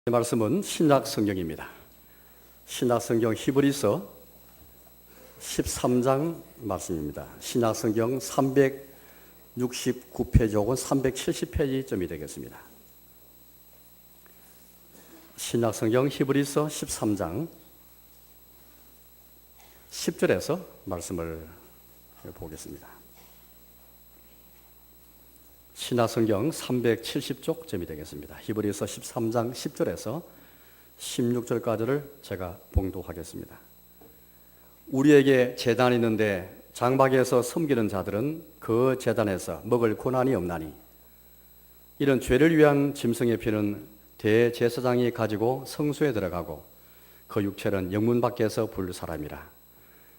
이 말씀은 신약 성경입니다. 신약 성경 히브리서 13장 말씀입니다. 신약 성경 369페이지 혹은 370페이지쯤이 되겠습니다. 신약 성경 히브리서 13장 10절에서 말씀을 보겠습니다. 신약성경 370쪽쯤이 되겠습니다. 히브리서 13장 10절에서 16절까지를 제가 봉독하겠습니다. 우리에게 제단이 있는데 장막에서 섬기는 자들은 그 제단에서 먹을 고난이 없나니 이런 죄를 위한 짐승의 피는 대제사장이 가지고 성소에 들어가고 그 육체는 영문 밖에서 불 사람이라.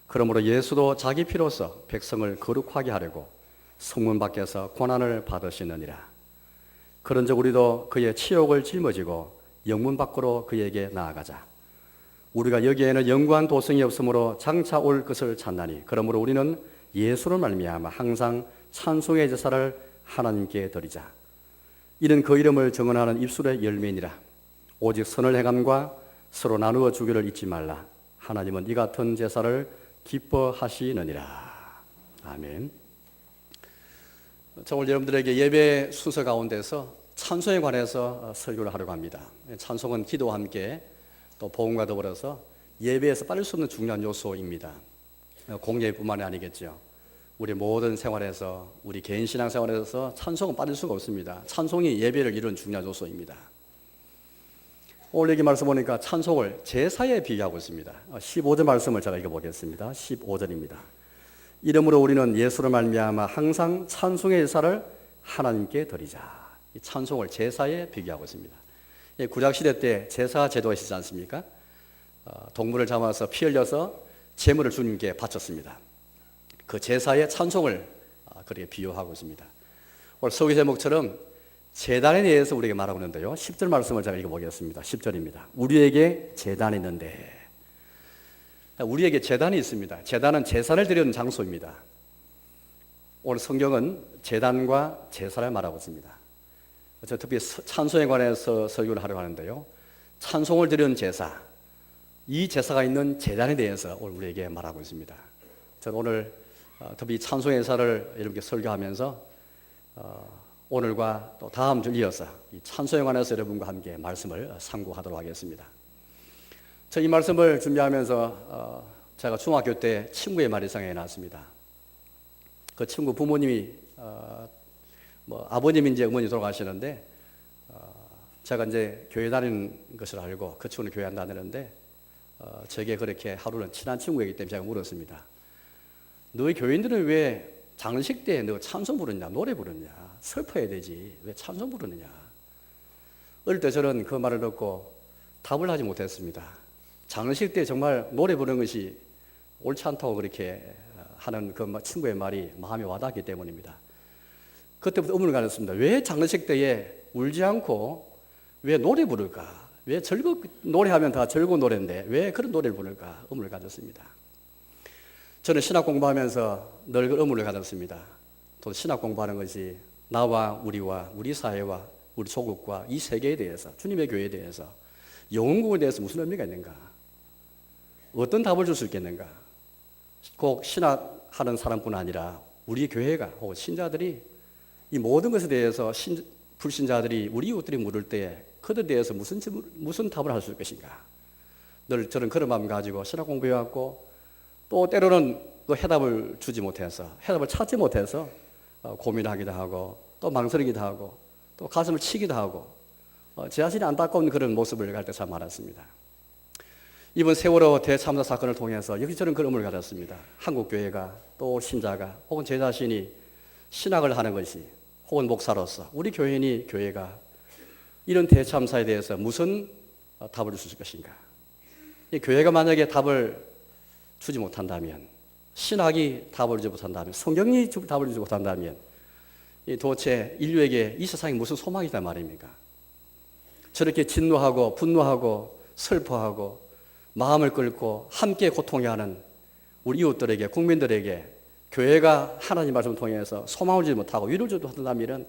그러므로 예수도 자기 피로써 백성을 거룩하게 하려고 성문 밖에서 고난을 받으시느니라. 그런즉 우리도 그의 치욕을 짊어지고 영문 밖으로 그에게 나아가자. 우리가 여기에는 영구한 도성이 없으므로 장차 올 것을 찾나니 그러므로 우리는 예수를 말미암아 항상 찬송의 제사를 하나님께 드리자. 이는 그 이름을 증언하는 입술의 열매니라. 오직 선을 행함과 서로 나누어 주기를 잊지 말라. 하나님은 이 같은 제사를 기뻐하시느니라. 아멘. 저 오늘 여러분들에게 예배 순서 가운데서 찬송에 관해서 설교를 하려고 합니다. 찬송은 기도와 함께 또 복음과 더불어서 예배에서 빠질 수 없는 중요한 요소입니다. 공예뿐만이 아니겠죠. 우리 모든 생활에서, 우리 개인 신앙 생활에서 찬송은 빠질 수가 없습니다. 찬송이 예배를 이루는 중요한 요소입니다. 오늘 여기 말씀 보니까 찬송을 제사에 비유하고 있습니다. 15절 말씀을 제가 읽어보겠습니다. 15절입니다. 이러므로 우리는 예수를 말미암아 항상 찬송의 제사를 하나님께 드리자. 이 찬송을 제사에 비교하고 있습니다. 구약시대 때 제사 제도가 있었지 않습니까? 동물을 잡아서 피 흘려서 제물을 주님께 바쳤습니다. 그 제사의 찬송을 그렇게 비유하고 있습니다. 오늘 서기 제목처럼 제단에 대해서 우리에게 말하고 있는데요. 10절 말씀을 제가 읽어보겠습니다. 10절입니다. 우리에게 제단이 있는데, 우리에게 제단이 있습니다. 제단은 제사를 드리는 장소입니다. 오늘 성경은 제단과 제사를 말하고 있습니다. 특히 찬송에 관해서 설교를 하려고 하는데요. 찬송을 드리는 제사, 이 제사가 있는 제단에 대해서 오늘 우리에게 말하고 있습니다. 저는 오늘 특히 찬송의 제사를 이렇게 설교하면서 오늘과 또 다음 주 이어서 이 찬송에 관해서 여러분과 함께 말씀을 상고하도록 하겠습니다. 저 이 말씀을 준비하면서 제가 중학교 때 친구의 말이 생각이 났습니다. 그 친구 부모님이 아버님인지 어머니 돌아가시는데 제가 이제 교회 다니는 것을 알고 그 친구는 교회 안 다니는데 제게 그렇게 하루는 친한 친구이기 때문에 제가 물었습니다. 너희 교인들은 왜 장례식 때 너 찬송 부르냐, 노래 부르냐, 슬퍼야 되지 왜 찬송 부르느냐. 어릴 때 저는 그 말을 듣고 답을 하지 못했습니다. 장례식 때 정말 노래 부르는 것이 옳지 않다고 그렇게 하는 그 친구의 말이 마음에 와닿았기 때문입니다. 그때부터 의문을 가졌습니다. 왜 장례식 때에 울지 않고 왜 노래 부를까? 왜 노래하면 다 즐거운 노래인데 왜 그런 노래를 부를까? 의문을 가졌습니다. 저는 신학 공부하면서 늘 그 의문을 가졌습니다. 또 신학 공부하는 것이 나와 우리와 우리 사회와 우리 조국과 이 세계에 대해서, 주님의 교회에 대해서, 영혼국에 대해서 무슨 의미가 있는가? 어떤 답을 줄 수 있겠는가? 꼭 신학하는 사람뿐 아니라 우리 교회가 혹은 신자들이 이 모든 것에 대해서 불신자들이 우리 이웃들이 물을 때 그들에 대해서 무슨 답을 할 수 있을 것인가? 늘 저는 그런 마음 가지고 신학 공부해왔고 또 때로는 또 해답을 주지 못해서, 해답을 찾지 못해서 고민하기도 하고 또 망설이기도 하고 또 가슴을 치기도 하고 제 자신이 안타까운 그런 모습을 갈 때 참 많았습니다. 이번 세월호 대참사 사건을 통해서 역시 저는 그런 의문을 가졌습니다. 한국 교회가 또 신자가 혹은 제 자신이 신학을 하는 것이 혹은 목사로서 우리 교인이 교회가 이런 대참사에 대해서 무슨 답을 줄 수 있을 것인가? 이 교회가 만약에 답을 주지 못한다면, 신학이 답을 주지 못한다면, 성경이 답을 주지 못한다면 도대체 인류에게 이 세상에 무슨 소망이 있단 말입니까? 저렇게 진노하고 분노하고 슬퍼하고 마음을 끓고 함께 고통해하는 우리 이웃들에게, 국민들에게 교회가 하나님 말씀을 통해서 소망을 주지 못하고 위로를 주지 못한다면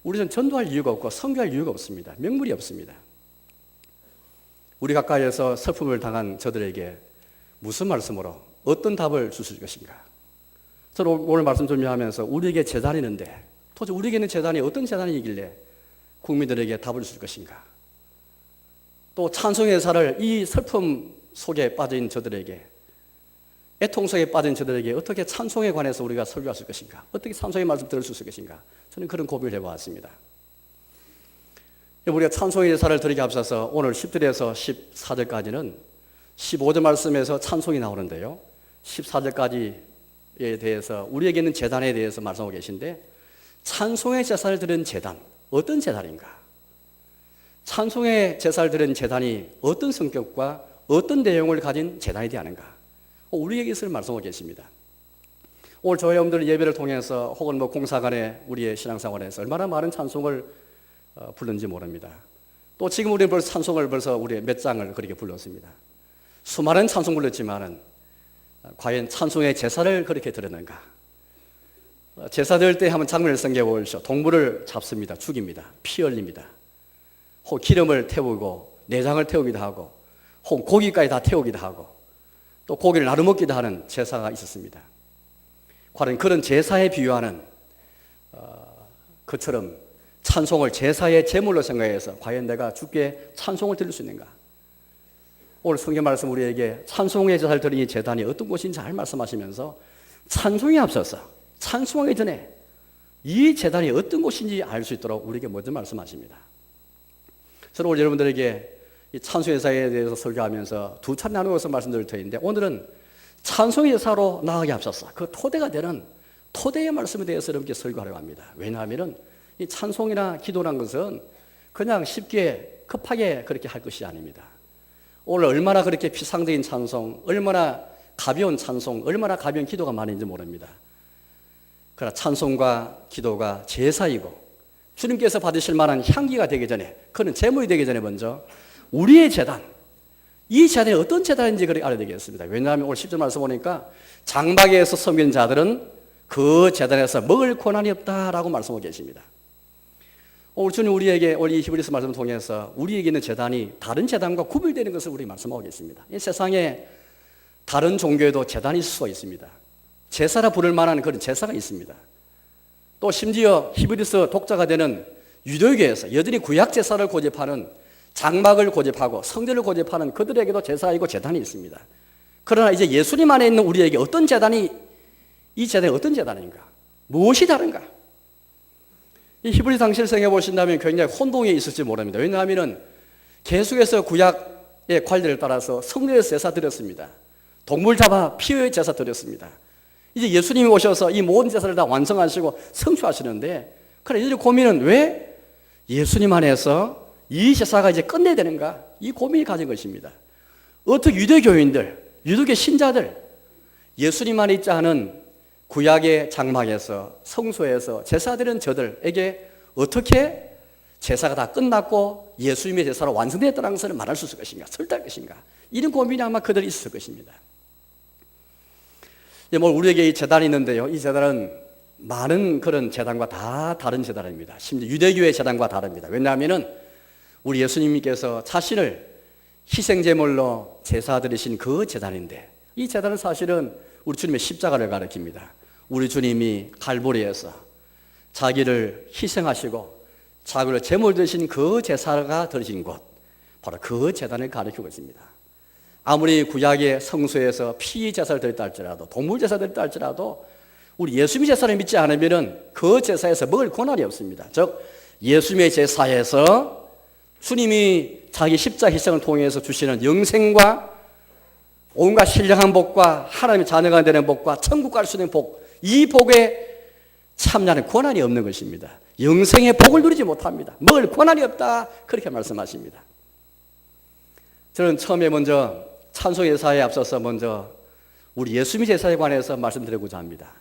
우리는 전도할 이유가 없고 선교할 이유가 없습니다. 명분이 없습니다. 우리 가까이에서 슬픔을 당한 저들에게 무슨 말씀으로 어떤 답을 주실 것인가? 저는 오늘 말씀 준비하면서 우리에게 재단이 있는데 도대체 우리에게는 재단이 어떤 재단이 있길래 국민들에게 답을 줄 것인가? 또 찬송의 예사를 이 슬픔 속에 빠진 저들에게, 애통 속에 빠진 저들에게 어떻게 찬송에 관해서 우리가 설교할 것인가? 어떻게 찬송의 말씀 들을 수 있을 것인가? 저는 그런 고민을 해보았습니다. 우리가 찬송의 예사를 드리기 앞서서 오늘 10절에서 14절까지는 15절 말씀에서 찬송이 나오는데요. 14절까지에 대해서 우리에게는 제단에 대해서 말씀하고 계신데 찬송의 제사를 드리는 제단, 어떤 제단인가? 찬송의 제사를 드리는 제단이 어떤 성격과 어떤 내용을 가진 제단이 되는가? 우리에게 있을 말씀하고 계십니다. 오늘 저희 여러분들 예배를 통해서 혹은 공사간에 우리의 신앙생활에서 얼마나 많은 찬송을 부르는지 모릅니다. 또 지금 우리는 벌써 찬송을 우리 몇 장을 그렇게 불렀습니다. 수많은 찬송 불렀지만은 과연 찬송의 제사를 그렇게 드렸는가? 제사 드릴 때 한번 장면을 생각해 보십시오. 동물을 잡습니다. 죽입니다. 피 흘립니다. 혹 기름을 태우고 내장을 태우기도 하고 혹 고기까지 다 태우기도 하고 또 고기를 나눠 먹기도 하는 제사가 있었습니다. 과연 그런 제사에 비유하는 그처럼 찬송을 제사의 제물로 생각해서 과연 내가 주께 찬송을 드릴 수 있는가? 오늘 성경 말씀 우리에게 찬송의 제사를 드리는 제단이 어떤 곳인지 잘 말씀하시면서 찬송에 앞서서 찬송하기 전에 이 제단이 어떤 곳인지 알 수 있도록 우리에게 먼저 말씀하십니다. 저는 오늘 여러분들에게 이 찬송의 제사에 대해서 설교하면서 두 차례 나누어서 말씀드릴 터인데 오늘은 찬송의 제사로 나아가기 앞서서 그 토대가 되는 토대의 말씀에 대해서 여러분께 설교하려고 합니다. 왜냐하면 이 찬송이나 기도란 것은 그냥 쉽게 급하게 그렇게 할 것이 아닙니다. 오늘 얼마나 그렇게 피상적인 찬송, 얼마나 가벼운 찬송, 얼마나 가벼운 기도가 많은지 모릅니다. 그러나 찬송과 기도가 제사이고 주님께서 받으실 만한 향기가 되기 전에, 그는 제물이 되기 전에 먼저 우리의 제단, 이 제단이 어떤 제단인지 그렇게 알아야 되겠습니다. 왜냐하면 오늘 10절 말씀 보니까 장막에서 섬긴 자들은 그 제단에서 먹을 권한이 없다라고 말씀하고 계십니다. 오늘 주님 우리에게 오늘 이 히브리서 말씀을 통해서 우리에게 있는 제단이 다른 제단과 구별되는 것을 우리 말씀하고 계십니다. 이 세상에 다른 종교에도 제단이 있을 수가 있습니다. 제사라 부를 만한 그런 제사가 있습니다. 또 심지어 히브리서 독자가 되는 유대교에서 여전히 구약 제사를 고집하는 장막을 고집하고 성전을 고집하는 그들에게도 제사이고 제단이 있습니다. 그러나 이제 예수님 안에 있는 우리에게 어떤 제단이, 이 제단이 어떤 제단인가? 무엇이 다른가? 이 히브리 당시를 생각해 보신다면 굉장히 혼동이 있을지 모릅니다. 왜냐하면 계속해서 구약의 관례를 따라서 성전에서 제사 드렸습니다. 동물 잡아 피의 제사 드렸습니다. 이제 예수님이 오셔서 이 모든 제사를 다 완성하시고 성취하시는데, 그러나 이들의 고민은 왜 예수님 안에서 이 제사가 이제 끝내야 되는가? 이 고민이 가진 것입니다. 어떻게 유대교인들, 유대교 신자들, 예수님 안에 있지 않은 구약의 장막에서 성소에서 제사드리는 저들에게 어떻게 제사가 다 끝났고 예수님의 제사로 완성되었다는 것을 말할 수 있을 것인가? 설득할 것인가? 이런 고민이 아마 그들이 있을 것입니다. 우리에게 이 제단이 있는데요. 이 제단은 많은 그런 제단과 다 다른 제단입니다. 심지어 유대교의 제단과 다릅니다. 왜냐하면 우리 예수님께서 자신을 희생제물로 제사 드리신 그 제단인데, 이 제단은 사실은 우리 주님의 십자가를 가리킵니다. 우리 주님이 갈보리에서 자기를 희생하시고 자기를 제물 드신 그 제사가 드리신 곳, 바로 그 제단을 가리키고 있습니다. 아무리 구약의 성소에서 피 제사를 드렸다 할지라도, 동물 제사를 드렸다 할지라도 우리 예수님의 제사를 믿지 않으면 그 제사에서 먹을 권한이 없습니다. 즉 예수님의 제사에서 주님이 자기 십자가 희생을 통해서 주시는 영생과 온갖 신령한 복과 하나님의 자녀가 되는 복과 천국 갈 수 있는 복, 이 복에 참여하는 권한이 없는 것입니다. 영생의 복을 누리지 못합니다. 먹을 권한이 없다, 그렇게 말씀하십니다. 저는 처음에 먼저 찬송 예사에 앞서서 먼저 우리 예수님의 제사에 관해서 말씀드리고자 합니다.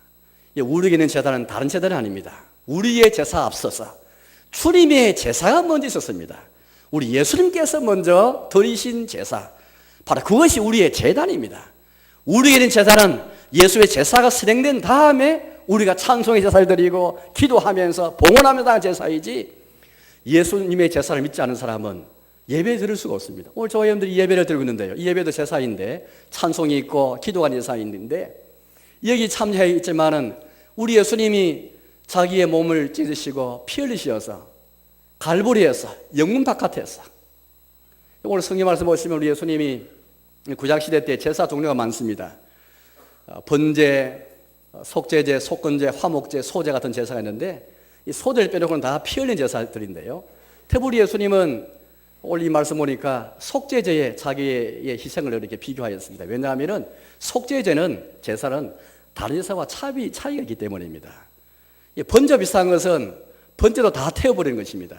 우리에게 있는 제사는 다른 제사는 아닙니다. 우리의 제사 앞서서 주님의 제사가 먼저 있었습니다. 우리 예수님께서 먼저 드리신 제사, 바로 그것이 우리의 제단입니다. 우리에게 있는 제사는 예수의 제사가 실행된 다음에 우리가 찬송의 제사를 드리고 기도하면서 봉헌하면서 하는 제사이지, 예수님의 제사를 믿지 않은 사람은 예배 드릴 수가 없습니다. 오늘 저와 여러분들이 예배를 드리고 있는데요. 이 예배도 제사인데 찬송이 있고 기도가 제사인데 여기 참여해 있지만은 우리 예수님이 자기의 몸을 찢으시고 피 흘리셔서 갈보리에서 영문 바깥에서 오늘 성경 말씀 보시면 우리 예수님이 구약시대 때 제사 종류가 많습니다. 번제, 속죄제, 속건제, 화목제, 소제 같은 제사가 있는데 이 소제를 빼놓고는 다 피 흘린 제사들인데요. 특히 우리 예수님은 오늘 이 말씀 보니까 속죄제에 자기의 희생을 이렇게 비교하였습니다. 왜냐하면 속죄제는 제사는 다른 제사와 차이가 있기 때문입니다. 번제 비슷한 것은 번제도 다 태워버리는 것입니다.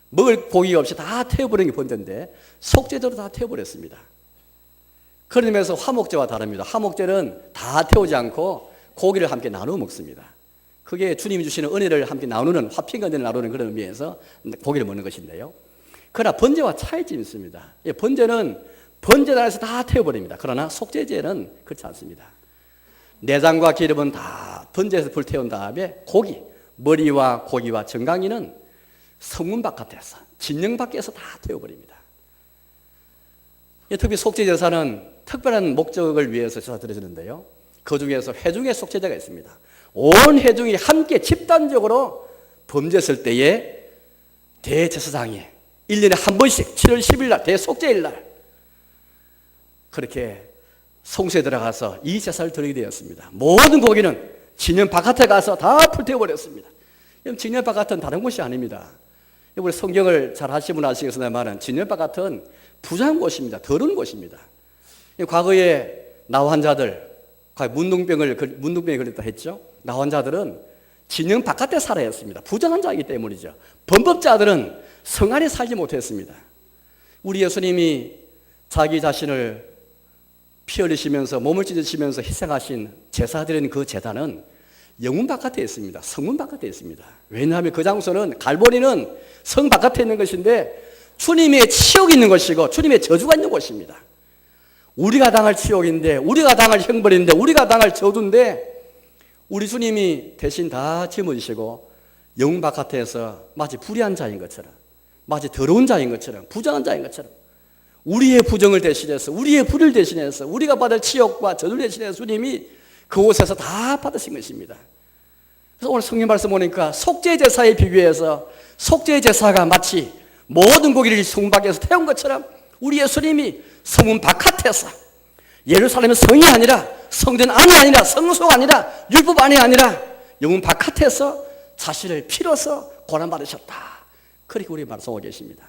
먹을 고기가 없이 다 태워버리는 게 번제인데 속죄제도 다 태워버렸습니다. 그런 의미에서 화목제와 다릅니다. 화목제는 다 태우지 않고 고기를 함께 나누어 먹습니다. 그게 주님이 주시는 은혜를 함께 나누는 화평과 은혜를 나누는 그런 의미에서 고기를 먹는 것인데요. 그러나 번제와 차이점이 있습니다. 번제는 번제단에서 다 태워버립니다. 그러나 속죄제는 그렇지 않습니다. 내장과 기름은 다 번제에서 불태운 다음에 고기, 머리와 고기와 정강이는 성문 바깥에서, 진영 밖에서 다 태워버립니다. 특히 속죄제사는 특별한 목적을 위해서 제사 드려지는데요. 그 중에서 회중의 속죄제가 있습니다. 온 회중이 함께 집단적으로 범죄했을 때에 대제사장이 1년에 한 번씩 7월 10일 날 대속죄일 날 그렇게 성소에 들어가서 이 제사를 드리게 되었습니다. 모든 고기는 진영 바깥에 가서 다 불태워버렸습니다. 진영 바깥은 다른 곳이 아닙니다. 우리 성경을 잘 하시는 분 아시겠습니다만 진영 바깥은 부정한 곳입니다. 더러운 곳입니다. 과거에 나 환자들, 문둥병에 걸렸다 했죠. 나 환자들은 진영 바깥에 살아야 했습니다. 부정한 자이기 때문이죠. 범법자들은 성 안에 살지 못했습니다. 우리 예수님이 자기 자신을 피 흘리시면서 몸을 찢으시면서 희생하신 제사 드리는 그 제단은 영문 바깥에 있습니다. 성문 바깥에 있습니다. 왜냐하면 그 장소는 갈보리는 성 바깥에 있는 것인데 주님의 치욕이 있는 것이고 주님의 저주가 있는 곳입니다. 우리가 당할 치욕인데 우리가 당할 형벌인데 우리가 당할 저주인데 우리 주님이 대신 다 짊어지시고 영문 바깥에서 마치 불의한 자인 것처럼 마치 더러운 자인 것처럼 부정한 자인 것처럼 우리의 부정을 대신해서 우리의 불의를 대신해서 우리가 받을 치욕과 저주를 대신해서 주님이 그곳에서 다 받으신 것입니다. 그래서 오늘 성경 말씀 보니까 속죄제사에 비교해서 속죄제사가 마치 모든 고기를 성문 밖에서 태운 것처럼 우리 예수님이 성문 바깥에서 예루살렘은 성이 아니라 성전 안이 아니라 성소가 아니라 율법 안이 아니라 영문 바깥에서 자신을 피로써 고난받으셨다. 그렇게 우리 말씀하고 계십니다.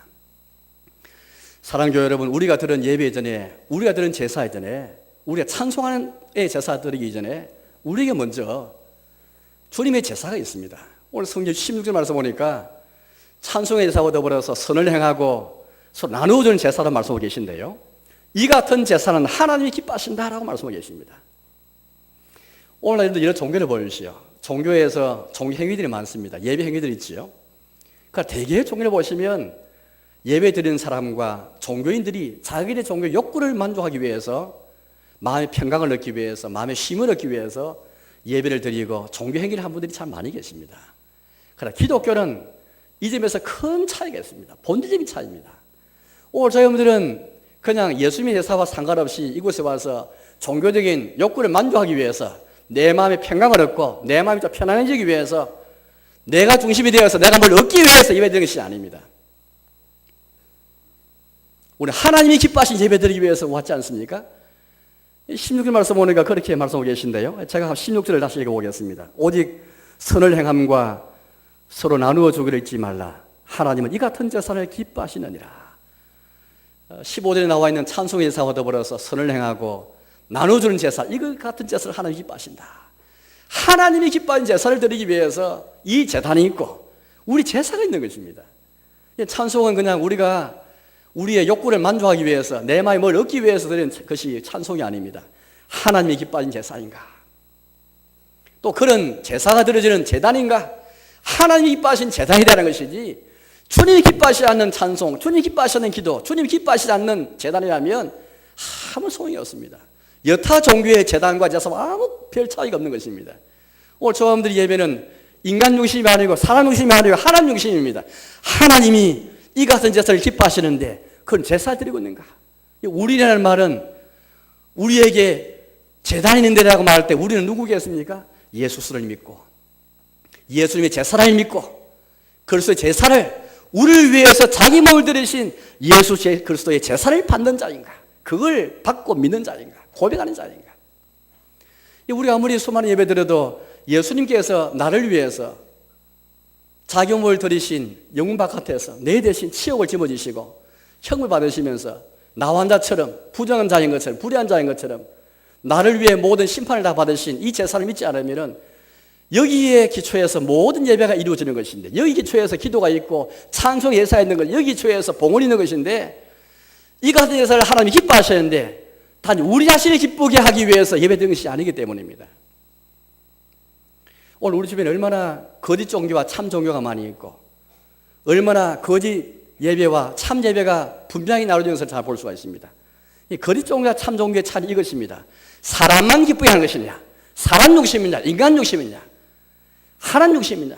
사랑교회 여러분, 우리가 들은 예배 전에 우리가 들은 제사 전에 우리가 찬송하는 제사 드리기 전에 우리에게 먼저 주님의 제사가 있습니다. 오늘 성경 16절 말씀 보니까 찬송의 제사와 더불어서 선을 행하고 서로 나누어주는 제사라고 말씀하고 계신데요. 이 같은 제사는 하나님이 기뻐하신다라고 말씀하고 계십니다. 오늘날도 이런 종교를 보여주시오. 종교에서 종교 행위들이 많습니다. 예배 행위들이 있지요. 그러니까 대개의 종교를 보시면 예배 드리는 사람과 종교인들이 자기의 종교 욕구를 만족하기 위해서 마음의 평강을 얻기 위해서 마음의 쉼을 얻기 위해서 예배를 드리고 종교 행위를 한 분들이 참 많이 계십니다. 그러나 기독교는 이 점에서 큰 차이가 있습니다. 본질적인 차이입니다. 오늘 저희들은 그냥 예수님의 제사와 상관없이 이곳에 와서 종교적인 욕구를 만족하기 위해서 내 마음의 평강을 얻고 내 마음이 좀 편안해지기 위해서 내가 중심이 되어서 내가 뭘 얻기 위해서 예배드리는 것이 아닙니다. 우리 하나님이 기뻐하신 예배드리기 위해서 왔지 않습니까? 16절 말씀 보니까 그렇게 말씀하고 계신데요. 제가 16절을 다시 읽어보겠습니다. 오직 선을 행함과 서로 나누어 주기를 잊지 말라. 하나님은 이 같은 제사를 기뻐하시느니라. 15절에 나와 있는 찬송의 제사와 더불어서 선을 행하고 나눠주는 제사, 이거 같은 제사를 하나님이 기뻐하신다. 하나님이 기뻐하는 제사를 드리기 위해서 이 제단이 있고 우리 제사가 있는 것입니다. 찬송은 그냥 우리가 우리의 욕구를 만족하기 위해서 내 마음에 뭘 얻기 위해서 드리는 것이 찬송이 아닙니다. 하나님이 기뻐하는 제사인가? 또 그런 제사가 드려지는 제단인가? 하나님이 기뻐하신 제단이라는 것이지 주님이 기뻐하시지 않는 찬송, 주님이 기뻐하시지 않는 기도, 주님이 기뻐하시지 않는 제단이라면 아무 소용이 없습니다. 여타 종교의 제단과 제사와 아무 별 차이가 없는 것입니다. 오늘 저분들의 예배는 인간 중심이 아니고 사람 중심이 아니고 하나님 중심입니다. 하나님이 이 같은 제사를 기뻐하시는데 그건 제사 드리고 있는가? 우리라는 말은 우리에게 제단이 있는 데라고 말할 때 우리는 누구겠습니까? 예수를 믿고 예수님의 제사를 믿고 그리스도의 제사를 우리를 위해서 자기 몸을 들이신 예수 그리스도의 제사를 받는 자인가? 그걸 받고 믿는 자인가? 고백하는 자인가? 우리가 아무리 수많은 예배 드려도 예수님께서 나를 위해서 자기 몸을 들이신 영문 바깥에서 내 대신 치욕을 짊어지시고 형을 받으시면서 나와 자처럼 부정한 자인 것처럼 불의한 자인 것처럼 나를 위해 모든 심판을 다 받으신 이 제사를 믿지 않으면 여기에 기초해서 모든 예배가 이루어지는 것인데 여기 기초해서 기도가 있고 찬송 예사가 있는 것 여기 기초해서 봉헌이 있는 것인데 이 같은 제사를 하나님이 기뻐하시는데 단 우리 자신을 기쁘게 하기 위해서 예배드리는 것이 아니기 때문입니다. 오늘 우리 주변에 얼마나 거짓 종교와 참 종교가 많이 있고 얼마나 거짓 예배와 참 예배가 분명히 나눠지는 것을 잘 볼 수가 있습니다. 이 거짓 종교와 참 종교의 차이 이것입니다. 사람만 기쁘게 하는 것이냐, 사람 욕심이냐, 인간 욕심이냐, 하나님 욕심이냐.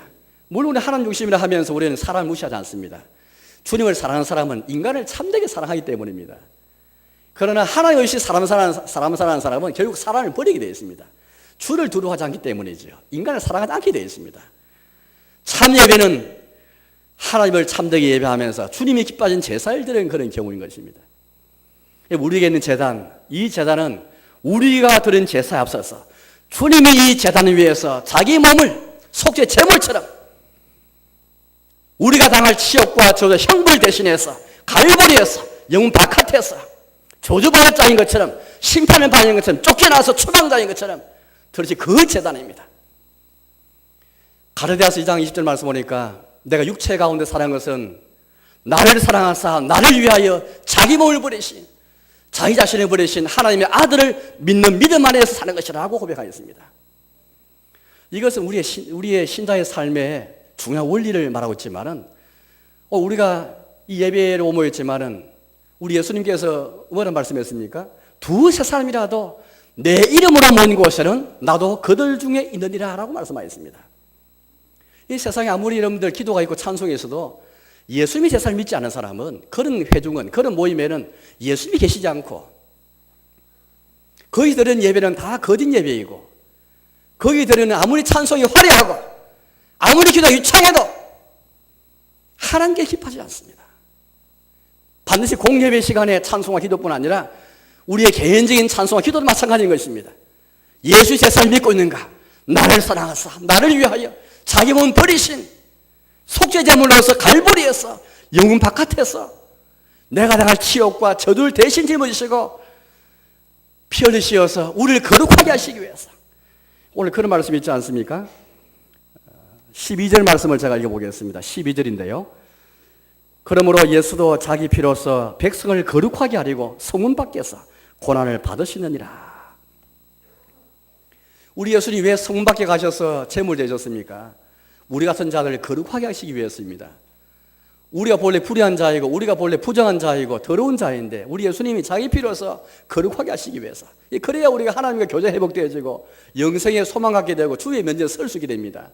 물론 하나님 욕심이라 하면서 우리는 사람을 무시하지 않습니다. 주님을 사랑하는 사람은 인간을 참되게 사랑하기 때문입니다. 그러나 하나님 없이 사람을 사랑하는 사람은 결국 사람을 버리게 되어 있습니다. 주를 두려워하지 않기 때문이죠. 인간을 사랑하지 않게 되어 있습니다. 참 예배는 하나님을 참되게 예배하면서 주님이 기뻐하신 제사를 드리는 그런 경우인 것입니다. 우리에게 있는 제단, 이 제단은 우리가 드린 제사에 앞서서 주님이 이 제단을 위해서 자기 몸을 속죄 제물처럼 우리가 당할 치욕과 저주 형벌 대신해서 갈보리에서 영혼 바깥에서 저주받을 자인 것처럼 심판을 받는 것처럼 쫓겨나서 추방자인 것처럼 그렇지 그 제단입니다. 가르디아서 2장 20절 말씀 보니까 내가 육체 가운데 사랑한 것은 나를 사랑하사 나를 위하여 자기 몸을 버리신 자기 자신을 버리신 하나님의 아들을 믿는 믿음 안에서 사는 것이라고 고백하였습니다. 이것은 우리의 신자의 삶의 중요한 원리를 말하고 있지만은 우리가 이 예배로 모였지만은 우리 예수님께서 뭐라 말씀했습니까? 두세 사람이라도 내 이름으로 모인 곳에는 나도 그들 중에 있느니라 라고 말씀하셨습니다. 이 세상에 아무리 여러분들 기도가 있고 찬송이 있어도 예수님이 제사를 믿지 않은 사람은 그런 회중은 그런 모임에는 예수님이 계시지 않고 거기 드리는 예배는 다 거짓 예배이고 거기 드리는 아무리 찬송이 화려하고 아무리 기도가 유창해도 하나님께 기뻐하지 않습니다. 반드시 공예배 시간에 찬송과 기도뿐 아니라 우리의 개인적인 찬송과 기도도 마찬가지인 것입니다. 예수 제사를 믿고 있는가? 나를 사랑하사 나를 위하여 자기 몸 버리신 속죄제물로서 갈보리에서 영혼 바깥에서 내가 당할 치욕과 저주를 대신 짊어지시고 피 흘리시어서 우리를 거룩하게 하시기 위해서 오늘 그런 말씀이 있지 않습니까? 12절 말씀을 제가 읽어보겠습니다. 12절인데요. 그러므로 예수도 자기 피로서 백성을 거룩하게 하리고 성문 밖에서 고난을 받으시느니라. 우리 예수님이 왜 성문 밖에 가셔서 제물 되셨습니까? 우리 같은 자들을 거룩하게 하시기 위해서입니다. 우리가 본래 불의한 자이고 우리가 본래 부정한 자이고 더러운 자인데 우리 예수님이 자기 피로서 거룩하게 하시기 위해서 그래야 우리가 하나님과 교제 회복되어지고 영생에 소망 갖게 되고 주의 면전에 설 수 있게 됩니다.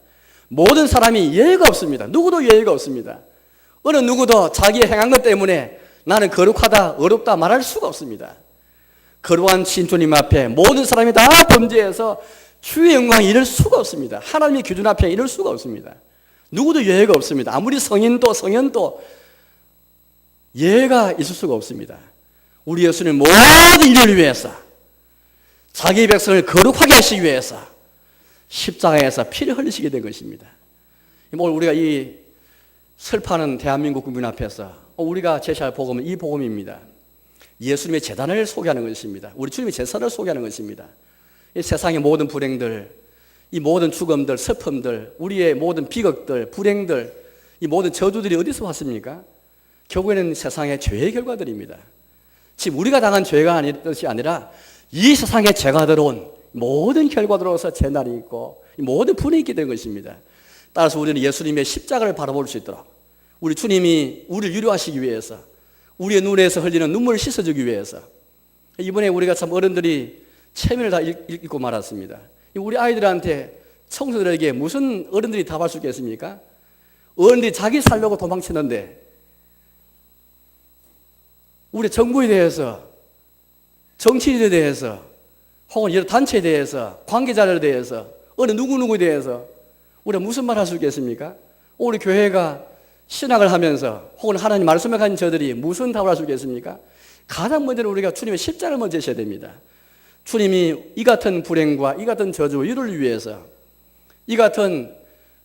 모든 사람이 예외가 없습니다. 누구도 예외가 없습니다. 어느 누구도 자기의 행한 것 때문에 나는 거룩하다 어렵다 말할 수가 없습니다. 거룩한 신주님 앞에 모든 사람이 다 범죄해서 주의 영광에 이를 수가 없습니다. 하나님의 기준 앞에 이를 수가 없습니다. 누구도 예외가 없습니다. 아무리 성현도 예외가 있을 수가 없습니다. 우리 예수는 모든 인류를 위해서 자기 백성을 거룩하게 하시기 위해서 십자가에서 피를 흘리시게 된 것입니다. 오늘 우리가 이 슬퍼하는 대한민국 국민 앞에서 우리가 제시할 복음은 이 복음입니다. 예수님의 제단을 소개하는 것입니다. 우리 주님의 제사를 소개하는 것입니다. 이 세상의 모든 불행들, 이 모든 죽음들, 슬픔들, 우리의 모든 비극들, 불행들, 이 모든 저주들이 어디서 왔습니까? 결국에는 세상의 죄의 결과들입니다. 지금 우리가 당한 죄가 아닌 것이 아니라 이 세상에 죄가 들어온 모든 결과들로서 재난이 있고 모든 분이 있게 된 것입니다. 따라서 우리는 예수님의 십자가를 바라볼 수 있도록 우리 주님이 우리를 위로하시기 위해서 우리의 눈에서 흘리는 눈물을 씻어주기 위해서 이번에 우리가 참 어른들이 체면을 다 잃고 말았습니다. 우리 아이들한테 청소들에게 무슨 어른들이 답할 수 있겠습니까? 어른들이 자기 살려고 도망치는데 우리 정부에 대해서, 정치인에 대해서, 혹은 여러 단체에 대해서, 관계자들에 대해서, 어느 누구누구에 대해서 우리가 무슨 말 할 수 있겠습니까? 우리 교회가 신학을 하면서 혹은 하나님 말씀을 가진 저들이 무슨 답을 할 수 있겠습니까? 가장 먼저는 우리가 주님의 십자가를 먼저 하셔야 됩니다. 주님이 이 같은 불행과 이 같은 저주, 이를 위해서 이 같은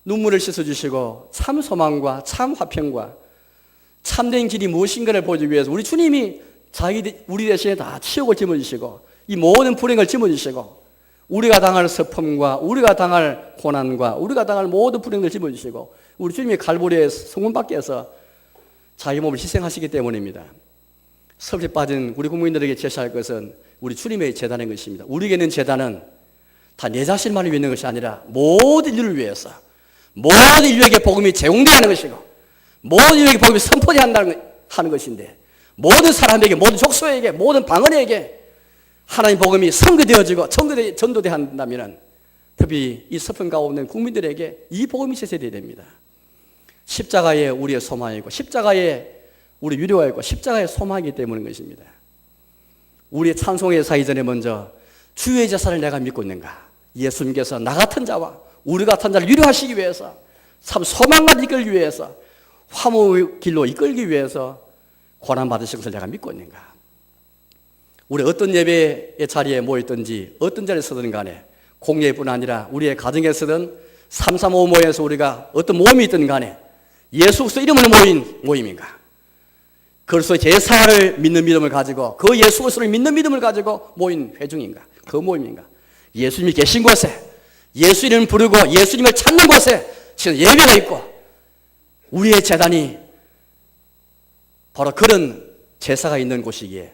눈물을 씻어주시고 참 소망과 참 화평과 참된 길이 무엇인가를 보여주기 위해서 우리 주님이 우리 대신에 다 치욕을 짊어지시고 이 모든 불행을 짊어지시고 우리가 당할 슬픔과 우리가 당할 고난과 우리가 당할 모든 불행을 짊어지시고 우리 주님이 갈보리의 성문 밖에서 자기 몸을 희생하시기 때문입니다. 섭리 빠진 우리 국민들에게 제시할 것은 우리 주님의 재단인 것입니다. 우리에게는 재단은 다 내 자신만을 위한 것이 아니라 모든 인류를 위해서, 모든 인류에게 복음이 제공되어야 하는 것이고 모든 인류에게 복음이 선포되어야 하는 것인데, 모든 사람에게, 모든 족속에게, 모든 방언에게 하나님 복음이 선교되어지고 전도되어야 한다면 특히 이 슬픔 가운데 있는 국민들에게 이 복음이 제시되어야 됩니다. 십자가에 우리의 소망이고 십자가에 우리 위로가 있고 십자가의 소망이기 때문인 것입니다. 우리의 찬송에 사기 전에 먼저 주의 제사를 내가 믿고 있는가? 예수님께서 나 같은 자와 우리 같은 자를 위로하시기 위해서, 참 소망을 이끌기 위해서, 화목의 길로 이끌기 위해서 고난받으신 것을 내가 믿고 있는가? 우리 어떤 예배의 자리에 모였든지 어떤 자리에 서든 간에 공예뿐 아니라 우리의 가정에 서든 335 모여서 우리가 어떤 모임이 있든 간에 예수 그리스도 이름으로 모인 모임인가? 그리스도 제사를 믿는 믿음을 가지고 그 예수 그리스도를 믿는 믿음을 가지고 모인 회중인가? 그 모임인가? 예수님이 계신 곳에, 예수 이름을 부르고 예수님을 찾는 곳에 지금 예배가 있고 우리의 재단이 바로 그런 제사가 있는 곳이기에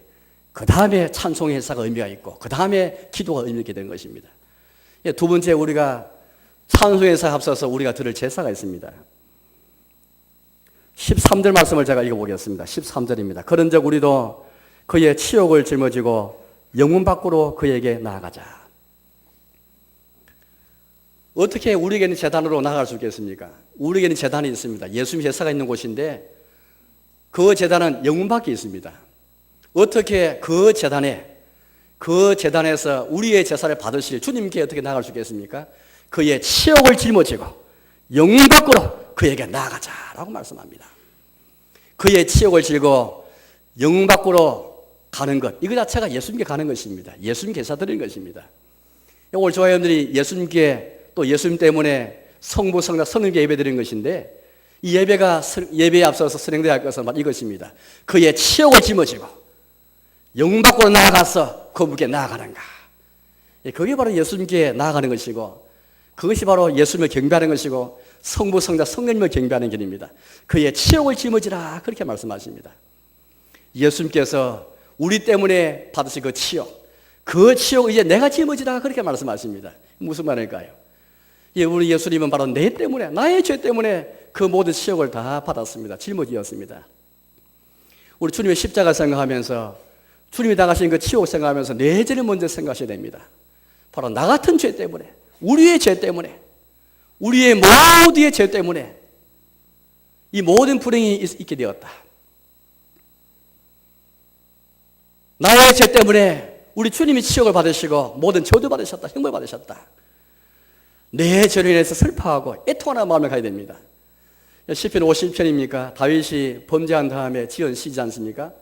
그 다음에 찬송의 제사가 의미가 있고 그 다음에 기도가 의미 있게 되는 것입니다. 두 번째, 우리가 찬송의 제사에 앞서서 우리가 들을 제사가 있습니다. 13절 말씀을 제가 읽어보겠습니다. 13절입니다. 그런즉 우리도 그의 치욕을 짊어지고 영문 밖으로 그에게 나아가자. 어떻게 우리에게는 제단으로 나아갈 수 있겠습니까? 우리에게는 제단이 있습니다. 예수님 제사가 있는 곳인데 그 제단은 영문 밖에 있습니다. 어떻게 그 제단에서 우리의 제사를 받으실 주님께 어떻게 나아갈 수 있겠습니까? 그의 치욕을 짊어지고 영문 밖으로 그에게 나아가자라고 말씀합니다. 그의 치욕을 지고 영문 밖으로 가는 것, 이거 자체가 예수님께 가는 것입니다. 예수님 제사 드리는 것입니다. 오늘 저와 여러분들이 예수님께 또 예수님 때문에 성부, 성자, 성령께 예배 드리는 것인데 이 예배에 앞서서 선행되어야 할 것은 바로 이것입니다. 그의 치욕을 짊어지고 영문 밖으로 나아가서 그분께 나아가는가. 그게 바로 예수님께 나아가는 것이고 그것이 바로 예수님을 경배하는 것이고 성부, 성자, 성령님을 경배하는 길입니다. 그의 치욕을 짊어지라 그렇게 말씀하십니다. 예수님께서 우리 때문에 받으신 그 치욕을 이제 내가 짊어지라 그렇게 말씀하십니다. 무슨 말일까요? 우리 예수님은 바로 내 때문에, 나의 죄 때문에 그 모든 치욕을 다 받았습니다. 짊어지었습니다. 우리 주님의 십자가 생각하면서 주님이 당하신 그 치욕 생각하면서 내 죄를 먼저 생각하셔야 됩니다. 바로 나 같은 죄 때문에, 우리의 죄 때문에, 우리의 모두의 죄 때문에 이 모든 불행이 있게 되었다. 나의 죄 때문에 우리 주님이 치욕을 받으시고 모든 저주 받으셨다. 형벌 받으셨다. 내 죄로 인해서 슬퍼하고 애통하는 마음을 가야 됩니다. 시편 50편입니까? 다윗이 범죄한 다음에 지은 시지 않습니까?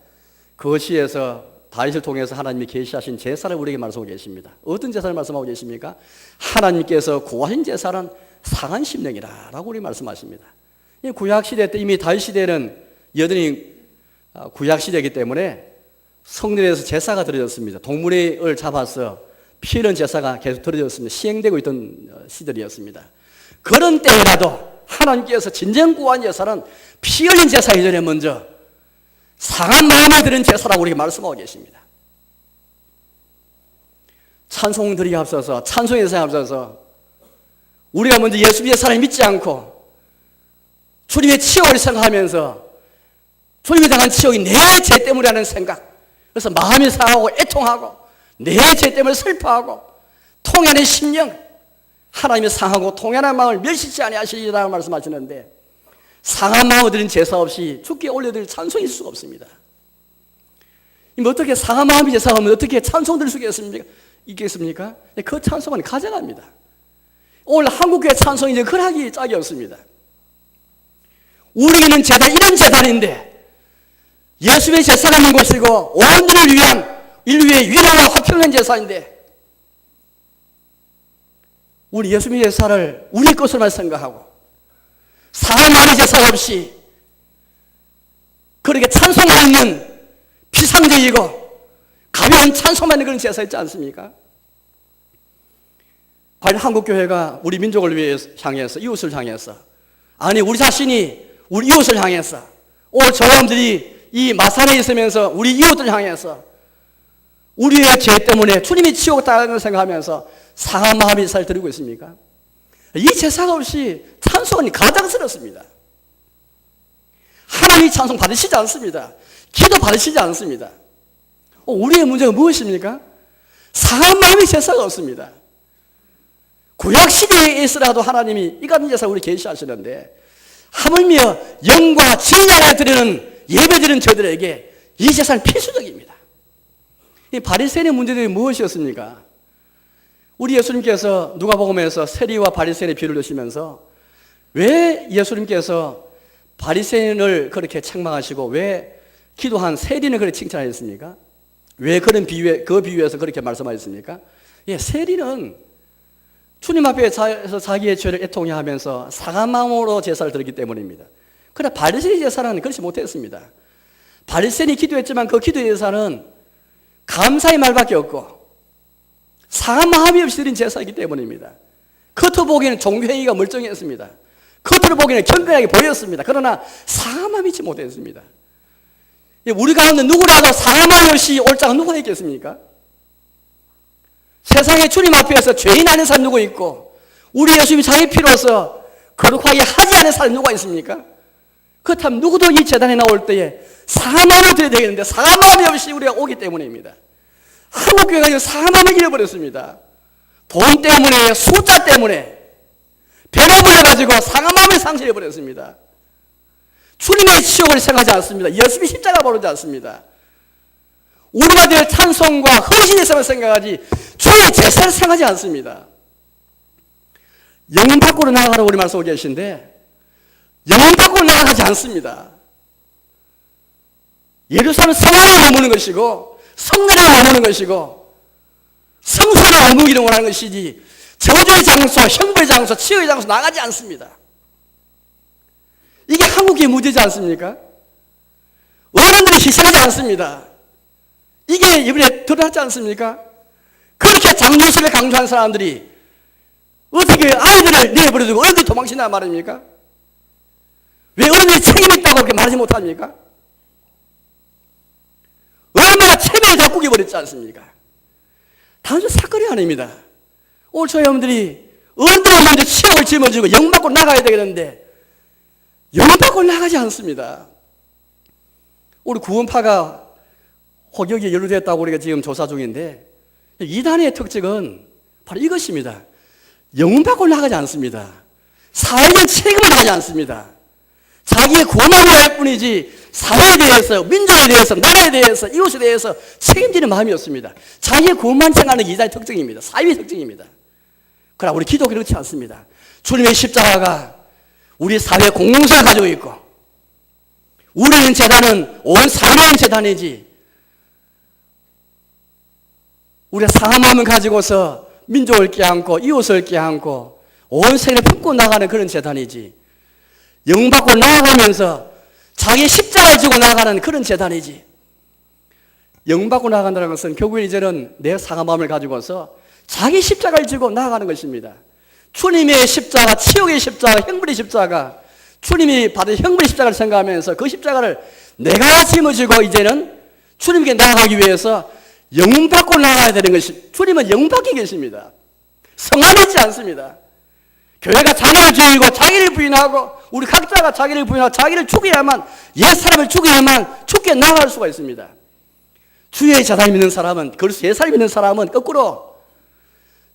그 시에서 다윗을 통해서 하나님이 계시하신 제사를 우리에게 말씀하고 계십니다. 어떤 제사를 말씀하고 계십니까? 하나님께서 구하신 제사는 상한 심령이라 라고 우리 말씀하십니다. 구약시대 때 이미 다윗 시대는 여전히 구약시대이기 때문에 성전에서 제사가 드려졌습니다. 동물을 잡아서 피 흘린 제사가 계속 드려졌습니다. 시행되고 있던 시절이었습니다. 그런 때라도 하나님께서 진정 구한 제사는 피 흘린 제사 이전에 먼저 상한 마음을 드린 제사라고 우리에게 말씀하고 계십니다. 찬송 드리기 앞서서, 찬송의 제사에 앞서서 우리가 먼저 예수님의 제사를 믿지 않고 주님의 치욕을 생각하면서 주님이 당한 치욕이 내 죄 때문이라는 생각, 그래서 마음이 상하고 애통하고 내 죄 때문에 슬퍼하고 통연의 심령, 하나님이 상하고 통연한 마음을 멸시치 아니하시리라고 말씀하시는데 상한 마음을 드린 제사 없이 주께 올려드릴 찬송이 있을 수가 없습니다. 어떻게 상한 마음이 제사하면 어떻게 찬송 드릴 수 있겠습니까? 그 찬송은 가져갑니다. 오늘 한국교회 찬송이 이제 그러기 짝이 없습니다. 우리에게는 제단, 이런 제단인데 예수의 제사가 있는 것이고 온 인류의 위로와 화평한 제사인데 우리 예수님의 제사를 우리 것으로만 생각하고 상한 마음의 제사 없이 그렇게 찬송만 있는 피상적이고 가벼운 찬송만 있는 그런 제사 있지 않습니까? 과연 한국교회가 우리 민족을 향해서 이웃을 향해서 아니 우리 자신이 우리 이웃을 향해서 오늘 저놈들이 이 마산에 있으면서 우리 이웃들 향해서 우리의 죄 때문에 주님이 치우고 따르는 걸 생각하면서 상한 마음의 제사를 드리고 있습니까? 이 제사가 없이 찬송은 가장스럽습니다. 하나님이 찬송 받으시지 않습니다. 기도 받으시지 않습니다. 우리의 문제가 무엇입니까? 상한 마음의 제사가 없습니다. 구약 시대에 있으라도 하나님이 이 같은 제사를 우리 계시하시는데 하물며 영과 진리를 드리는 예배드리는 저들에게 이 제사는 필수적입니다. 이 바리새인의 문제들이 무엇이었습니까? 우리 예수님께서 누가복음에서 세리와 바리새인의 비유를 드시면서 왜 예수님께서 바리새인을 그렇게 책망하시고 왜 기도한 세리는 그렇게 칭찬하셨습니까? 왜 그런 그 비유에서 그렇게 말씀하셨습니까? 예, 세리는 주님 앞에서 자기의 죄를 애통해 하면서 상한 마음으로 제사를 드렸기 때문입니다. 그러나 바리새인의 제사는 그렇지 못했습니다. 바리새인이 기도했지만 그 기도의 제사는 감사의 말밖에 없고 상한 마음이 없이 드린 제사이기 때문입니다. 겉으로 보기에는 종교행위가 멀쩡했습니다. 겉으로 보기에는 경건하게 보였습니다. 그러나 상한 마음이 있지 못했습니다. 우리 가운데 누구라도 상한 마음이 없이 올 자가 누가 있겠습니까? 세상에 주님 앞에서 죄인 아닌 사람 누구 있고 우리 예수님이 자기 피로서 거룩하게 하지 않은 사람 누가 있습니까? 그렇다면 누구도 이 재단에 나올 때에 상한 마음을 드려야 되겠는데 상한 마음이 없이 우리가 오기 때문입니다. 한국교회가 상한 마음을 잃어버렸습니다. 돈 때문에 숫자 때문에 배가 불려가지고 상한 마음을 상실해버렸습니다. 주님의 치욕을 생각하지 않습니다. 예수님의 십자가 모르지 않습니다. 우리가 될 찬송과 헌신의 삶을 생각하지 주의 제사를 생각하지 않습니다. 영혼 밖으로 나아가라고 우리 말씀하고 계신데 영혼 밖으로 나아가지 않습니다. 예루살렘 성안에 머무는 것이고 성전에 머무는 것이고 성소를 머무기를 원하는 것이지 저주의 장소, 형벌의 장소, 치욕의 장소 나가지 않습니다. 이게 한국의 문제지 않습니까? 어른들이 희생하지 않습니다. 이게 이번에 드러났지 않습니까? 그렇게 장조실을 강조한 사람들이 어떻게 아이들을 내버려두고 어른들이 도망친단 말입니까? 왜 어른들이 책임이 있다고 그렇게 말하지 못합니까? 얼마나 체면을 다 구겨버렸지 않습니까? 단순 사건이 아닙니다. 오늘 저희 여러분들이 어른들은 먼저 치욕을 짊어지고 영 받고 나가야 되겠는데 영 받고 나가지 않습니다. 우리 구원파가 호격이 연루됐다고 우리가 지금 조사 중인데 이단의 특징은 바로 이것입니다. 영 받고 나가지 않습니다. 사회적 책임을 나가지 않습니다. 자기의 구원하고 할 뿐이지 사회에 대해서, 민족에 대해서, 나라에 대해서, 이웃에 대해서 책임지는 마음이 없습니다. 자기의 구원만 생각하는 게 이단의 특징입니다. 사회의 특징입니다. 그러나 우리 기독교 그렇지 않습니다. 주님의 십자가가 우리 사회 공동체를 가지고 있고 우리는 재단은 온 사회의 재단이지 우리가 상한 마음을 가지고서 민족을 껴안고 이웃을 껴안고 온 세계를 품고 나가는 그런 재단이지 영받고 나아가면서 자기 십자가를 지고 나아가는 그런 재단이지 영받고 나아간다는 것은 결국엔 이제는 내 상한 마음을 가지고서 자기 십자가를 지고 나아가는 것입니다. 주님의 십자가, 치욕의 십자가, 형벌의 십자가 주님이 받은 형벌의 십자가를 생각하면서 그 십자가를 내가 짊어지고 이제는 주님께 나아가기 위해서 영혼 받고 나아가야 되는 것이 주님은 영혼 밖에 계십니다. 성안에 있지 않습니다. 교회가 자녀를 죽이고 자기를 부인하고 우리 각자가 자기를 부인하고 자기를 죽여야만 옛사람을 죽여야만 죽게 나아갈 수가 있습니다. 주의 제사를 믿는 사람은 그리스도 예사를 믿는 사람은 거꾸로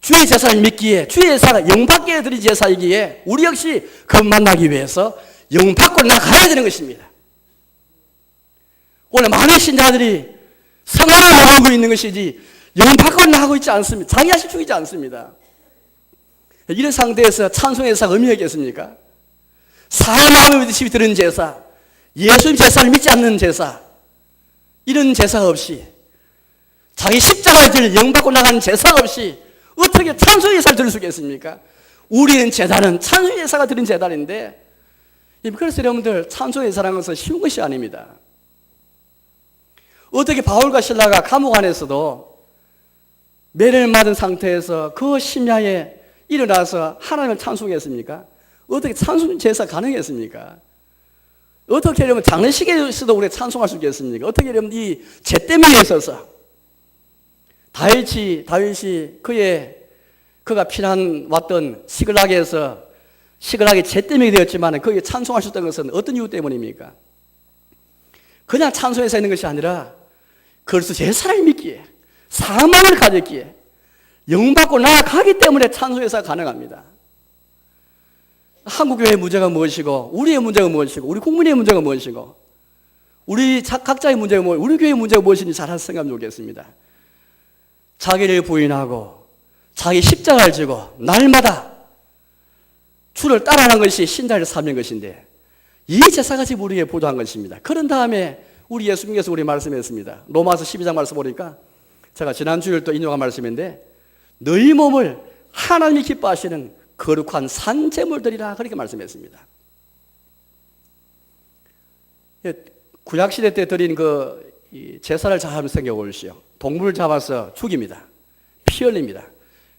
주의 제사를 믿기에 주의 제사가 영 밖에 드린 제사이기에 우리 역시 그것 만나기 위해서 영 밖으로 나가야 되는 것입니다. 오늘 많은 신자들이 성화를 모으고 있는 것이지 영 밖으로 나가고 있지 않습니다. 자기 자신 죽이지 않습니다. 이런 상태에서 찬송의 제사가 의미가 있겠습니까? 사람 마음의 뜻이 드는 제사, 예수님 제사를 믿지 않는 제사, 이런 제사 없이, 자기 십자가를 들 영받고 나가는 제사 없이 어떻게 찬송의 제사를 드릴 수 있겠습니까? 우리는 제단은 찬송의 제사가 드린 제단인데, 그래서 여러분들 찬송의 제사라는 것은 쉬운 것이 아닙니다. 어떻게 바울과 실라가 감옥 안에서도 매를 맞은 상태에서 그 심야에 일어나서 하나님을 찬송했습니까? 어떻게 찬송 제사 가능했습니까? 어떻게 여러분 장례식에서도 우리가 찬송할 수 있겠습니까? 어떻게 여러분 이 잿더미에 있어서 다윗이 그가 피난 왔던 시글락에서 시글락이 잿더미가 되었지만 거기에 찬송할 수 있던 것은 어떤 이유 때문입니까? 그냥 찬송해서 있는 것이 아니라 그리스도 제사를 믿기에, 사망을 가졌기에, 영받고 나아가기 때문에 찬송해서 가능합니다. 한국교회의 문제가 무엇이고, 우리의 문제가 무엇이고, 우리 국민의 문제가 무엇이고, 우리 각자의 문제가 무엇이고, 우리 교회의 문제가 무엇인지 잘 생각하면 좋겠습니다. 자기를 부인하고 자기 십자가를 지고 날마다 주를 따라가는 것이 신자의 삶인 것인데, 이 제사가 지금 우리에게 보도한 것입니다. 그런 다음에 우리 예수님께서 우리 말씀했습니다. 로마서 12장 말씀 보니까 제가 지난 주일 또 인용한 말씀인데, 너희 몸을 하나님이 기뻐하시는 거룩한 산제물 드리라, 그렇게 말씀했습니다. 구약시대 때 드린 그 제사를 잘 한번 생각해 보십시오. 동물을 잡아서 죽입니다. 피 흘립니다.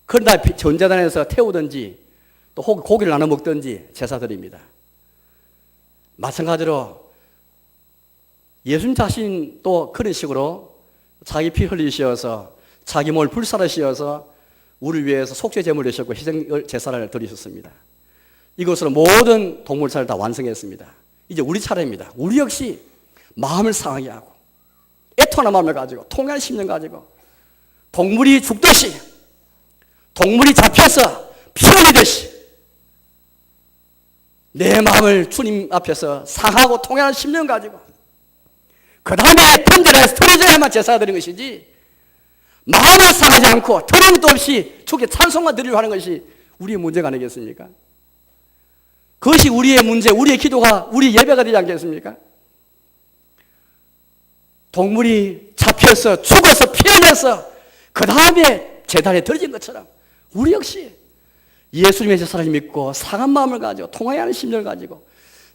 그러다 전제단에서 태우든지 또 고기를 나눠 먹든지 제사 드립니다. 마찬가지로 예수님 자신도 그런 식으로 자기 피 흘리셔서 자기 몸을 불사르시어서 우리 위해서 속죄 제물을 내셨고 희생 제사를 드리셨습니다. 이것으로 모든 동물사를 다 완성했습니다. 이제 우리 차례입니다. 우리 역시 마음을 상하게 하고 애통하는 마음을 가지고 통쾌한 심령 가지고 동물이 죽듯이, 동물이 잡혀서 피 흘리듯이 내 마음을 주님 앞에서 상하고 통쾌한 심령 가지고 그 다음에 통제해서 드려야만 제사가 드리는 것이지, 마음을 상하지 않고 더러움도 없이 주께 찬송만 드리려고 하는 것이 우리의 문제가 아니겠습니까? 그것이 우리의 문제, 우리의 기도가, 우리의 예배가 되지 않겠습니까? 동물이 잡혀서 죽어서 피 흘려서 그 다음에 제단에 들어진 것처럼 우리 역시 예수님의 제사를 믿고 상한 마음을 가지고 통하게 하는 심령을 가지고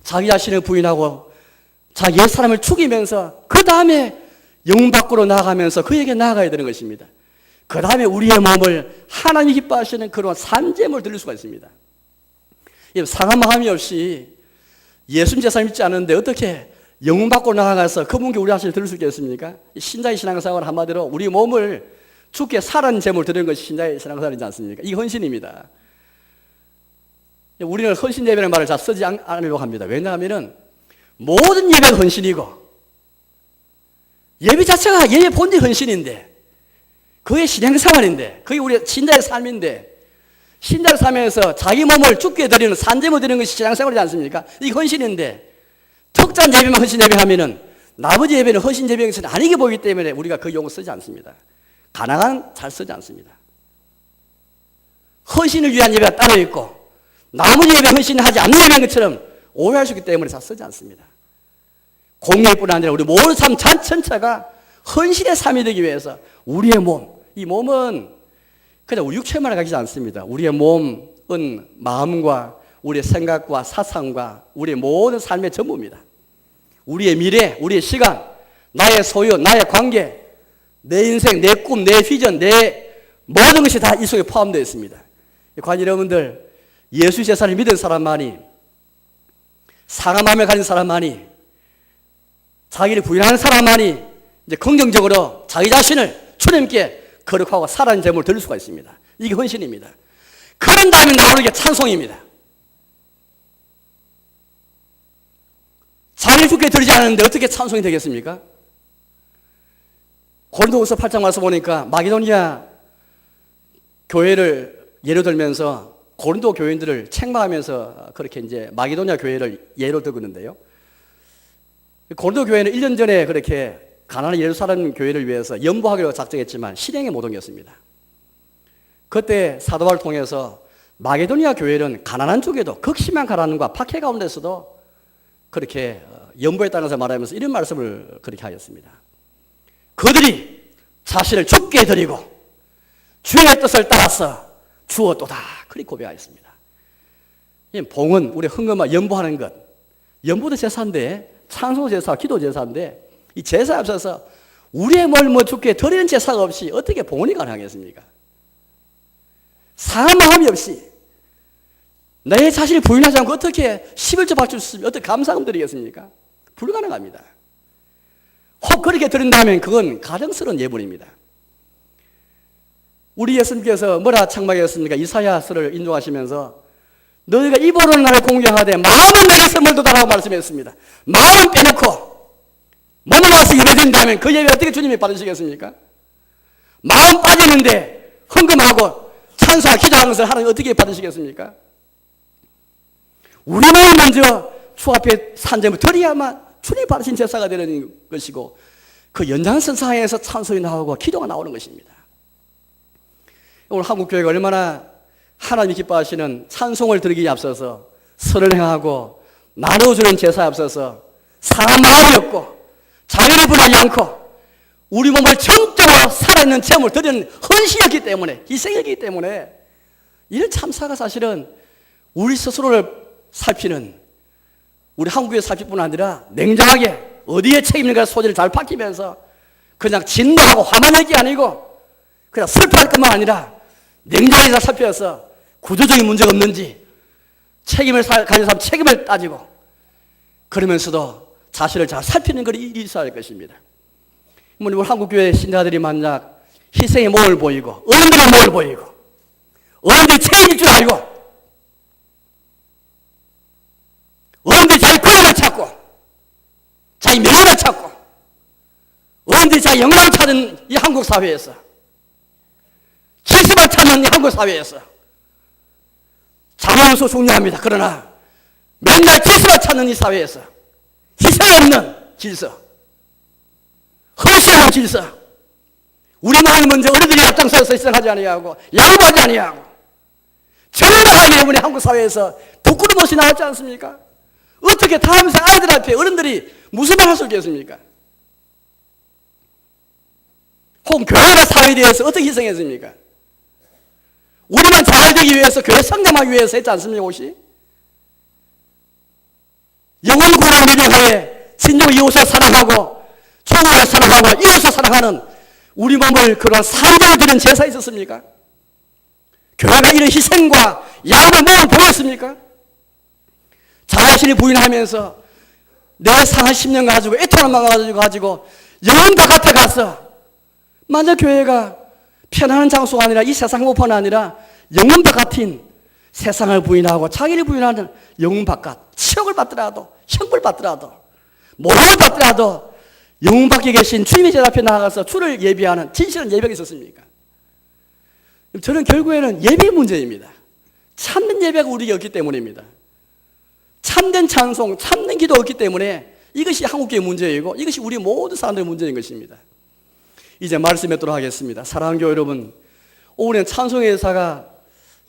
자기 자신을 부인하고 자기의 사람을 죽이면서 그 다음에 영 밖으로 나아가면서 그에게 나아가야 되는 것입니다. 그 다음에 우리의 몸을 하나님이 기뻐하시는 그런 산제물 드릴 수가 있습니다. 상한 마음이 없이 예수님 제사를 믿지 않는데 어떻게 영 밖으로 나아가서 그분께 우리 자신을 드릴 수 있겠습니까? 신자의 신앙생활은 한마디로 우리 몸을 주께 살아난 제물 드리는 것이 신자의 신앙생활이지 않습니까? 이게 헌신입니다. 우리는 헌신 예배라는 말을 잘 쓰지 않으려고 합니다. 왜냐하면 모든 예배가 헌신이고 예배 자체가 예배 본질 헌신인데, 그게 신앙생활인데, 그게 우리 신자의 삶인데, 신자의 삶에서 자기 몸을 주께 드리는 산제물 드리는 것이 신앙생활이지 않습니까? 이게 헌신인데 특정 예배만 헌신 예배하면은 나머지 예배는 헌신 예배가 아니게 보이기 때문에 우리가 그 용어 쓰지 않습니다. 가능한 잘 쓰지 않습니다. 헌신을 위한 예배가 따로 있고 나머지 예배 헌신하지 않는 예배인 것처럼 오해할 수 있기 때문에 잘 쓰지 않습니다. 공예뿐 아니라 우리 모든 삶 전체가 헌신의 삶이 되기 위해서 우리의 몸, 이 몸은 그냥 우리 육체만 가지지 않습니다. 우리의 몸은 마음과 우리의 생각과 사상과 우리의 모든 삶의 전부입니다. 우리의 미래, 우리의 시간, 나의 소유, 나의 관계, 내 인생, 내 꿈, 내 비전, 내 모든 것이 다 이 속에 포함되어 있습니다. 과연 여러분들 예수 제사를 믿은 사람만이, 상한 마음을 가진 사람만이, 자기를 부인하는 사람만이 이제 긍정적으로 자기 자신을 주님께 거룩하고 살아난 제물을 드릴 수가 있습니다. 이게 헌신입니다. 그런 다음에 나오는 게 찬송입니다. 자기 주께 드리지 않았는데 어떻게 찬송이 되겠습니까? 고린도후서 8장 말씀 보니까 마게도니아 교회를 예로 들면서 고린도 교인들을 책망하면서 그렇게 이제 마게도니아 교회를 예로 들고 있는데요. 고린도 교회는 1년 전에 그렇게 가나안 예루살렘 교회를 위해서 연보하기로 작정했지만 실행에 못 옮겼습니다. 그때 사도바를 통해서 마게도니아 교회는 가난한 쪽에도 극심한 가난과 박해 가운데서도 그렇게 연보했다는 것을 말하면서 이런 말씀을 그렇게 하였습니다. 그들이 자신을 죽게 드리고 주의 뜻을 따라서 주었도다. 그렇게 고백하였습니다. 이 봉은 우리 헌금과 연보하는 것, 연보도 제사인데 찬송 제사, 기도 제사인데 이 제사에 앞서서 우리의 몸을 죽게 드리는 제사가 없이 어떻게 봉헌이 가능하겠습니까? 상한 마음이 없이 내 자신을 부인하지 않고 어떻게 11조 바칠 수 있으면 어떻게 감사금 드리겠습니까? 불가능합니다. 혹 그렇게 드린다면 그건 가증스러운 예물입니다. 우리 예수님께서 뭐라 책망하셨습니까? 이사야서를 인용하시면서 너희가 입으로는 나를 공경하되 마음은 내게 선물도 달라고 말씀했습니다. 마음은 빼놓고 몸을 와서 예배드린다면 그 예배 어떻게 주님이 받으시겠습니까? 마음 빠지는데 헌금하고 찬송하고 기도하는 것을 하나님 어떻게 받으시겠습니까? 우리 마음 먼저 주 앞에 산점을 드려야만 주님이 받으신 제사가 되는 것이고 그 연장선상에서 찬송이 나오고 기도가 나오는 것입니다. 오늘 한국교회가 얼마나 하나님이 기뻐하시는 찬송을 드리기에 앞서서 설을 행하고 나눠주는 제사에 앞서서 상한 마음이 없고 자유를 분하지 않고 우리 몸을 정적으로 살아있는 제물을 드리는 헌신이었기 때문에 희생이었기 때문에 이런 참사가 사실은 우리 스스로를 살피는 우리 한국에 살필 뿐 아니라 냉정하게 어디에 책임인가 소지를 잘 밝히면서 그냥 진노하고 화만 내기 아니고 그냥 슬퍼할 것만 아니라 냉정하게 살펴서 구조적인 문제가 없는지 책임을 가진 사람 책임을 따지고 그러면서도 자신을 잘 살피는 글이 있어야 할 것입니다. 우리 한국교회 신자들이 만약 희생의 모습을 보이고 어른들의 모습을 보이고 어른들이 책임질 줄 알고 어른들이 자기 권력을 찾고 자기 명예를 찾고 어른들이 자기 영광을 찾은 이 한국 사회에서 질서를 찾는 이 한국 사회에서 자원수 중요합니다. 그러나 맨날 질서를 찾는 이 사회에서 희생 없는 질서, 헌신하는 질서, 우리 마음을 먼저 어른들이 앞장서서 희생하지 아니하고 양보하지 아니하고 정당하게 때문에 한국 사회에서 부끄러운 모습이 나왔지 않습니까? 어떻게 다음 생 아이들 앞에 어른들이 무슨 말 할 수 있겠습니까? 혹은 교회가 사회에 대해서 어떻게 희생했습니까? 우리만 잘 되기 위해서 교회 성장하기 위해서 했지 않습니까? 혹시? 영혼 구원을 누리기 위해 진정 이웃을 사랑하고 조국을 사랑하고 이웃을 사랑하는 우리 몸을 그런 산재로 드는 제사 있었습니까? 교회가 이런 희생과 양을 몸을 보였습니까? 자신이 부인하면서 내 상한 10년 가지고 애통한 마음 가지고 영혼 바깥에 가서 만약 교회가 편안한 장소가 아니라 이 세상 모판이 아니라 영혼 바깥인 세상을 부인하고 자기를 부인하는 영혼 바깥 치욕을 받더라도 형벌 받더라도 모욕을 받더라도 영혼 밖에 계신 주님의 제자 앞에 나가서 주를 예비하는 진실한 예배가 있었습니까? 저는 결국에는 예배 문제입니다. 참된 예배가 우리에게 없기 때문입니다. 참된 찬송, 참된 기도 없기 때문에 이것이 한국교회 문제이고 이것이 우리 모든 사람들의 문제인 것입니다. 이제 말씀 맺도록 하겠습니다. 사랑하는 교회 여러분, 오늘은 찬송의 제사가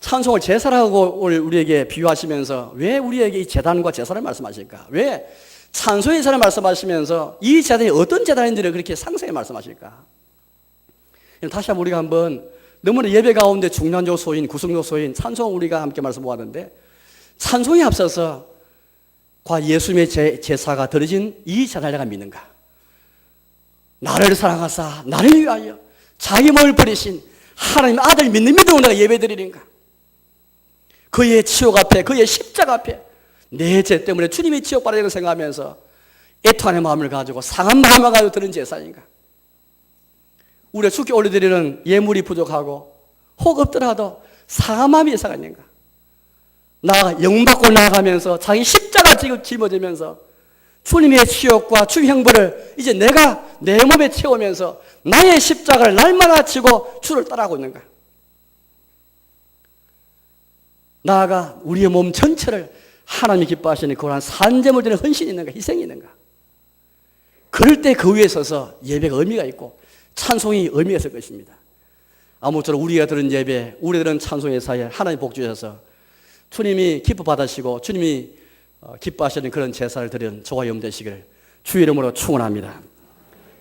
찬송을 제사라고 우리에게 비유하시면서 왜 우리에게 이 제단과 제사를 말씀하실까? 왜 찬송의 제사를 말씀하시면서 이 제단이 어떤 제단인지를 그렇게 상세히 말씀하실까? 다시 한번 우리가 한번 너무나 예배 가운데 중요한 요소인 구성 요소인 찬송 우리가 함께 말씀 보았는데 찬송에 앞서서 과 예수님의 제사가 드려진 이 제단을 내가 믿는가? 나를 사랑하사 나를 위하여 자기 몸을 버리신 하나님 아들 믿는 믿음으로 내가 예배드리는가? 그의 치욕 앞에 그의 십자가 앞에 내 죄 때문에 주님이 치욕받는 걸 생각하면서 애통하는 마음을 가지고 상한 마음을 가지고 드린 제사인가? 우리가 주께 올려드리는 예물이 부족하고 혹 없더라도 상한 마음의 제사가 있는가? 나아가 영받고 나아가면서 자기 십자가 짊어지면서 주님의 치욕과 주의 형벌을 이제 내가 내 몸에 채우면서 나의 십자가를 날마다 지고 주를 따라가고 있는가? 나아가 우리의 몸 전체를 하나님이 기뻐하시는 그러한 산재물 되는 헌신이 있는가? 희생이 있는가? 그럴 때 그 위에 서서 예배가 의미가 있고 찬송이 의미가 있을 것입니다. 아무쪼록 우리가 들은 예배, 우리가 들은 찬송의 사이에 하나님 복 주셔서 주님이 기뻐 받으시고 주님이 기뻐하시는 그런 제사를 드리는 저와 여러분 되시기를 주의 이름으로 축원합니다.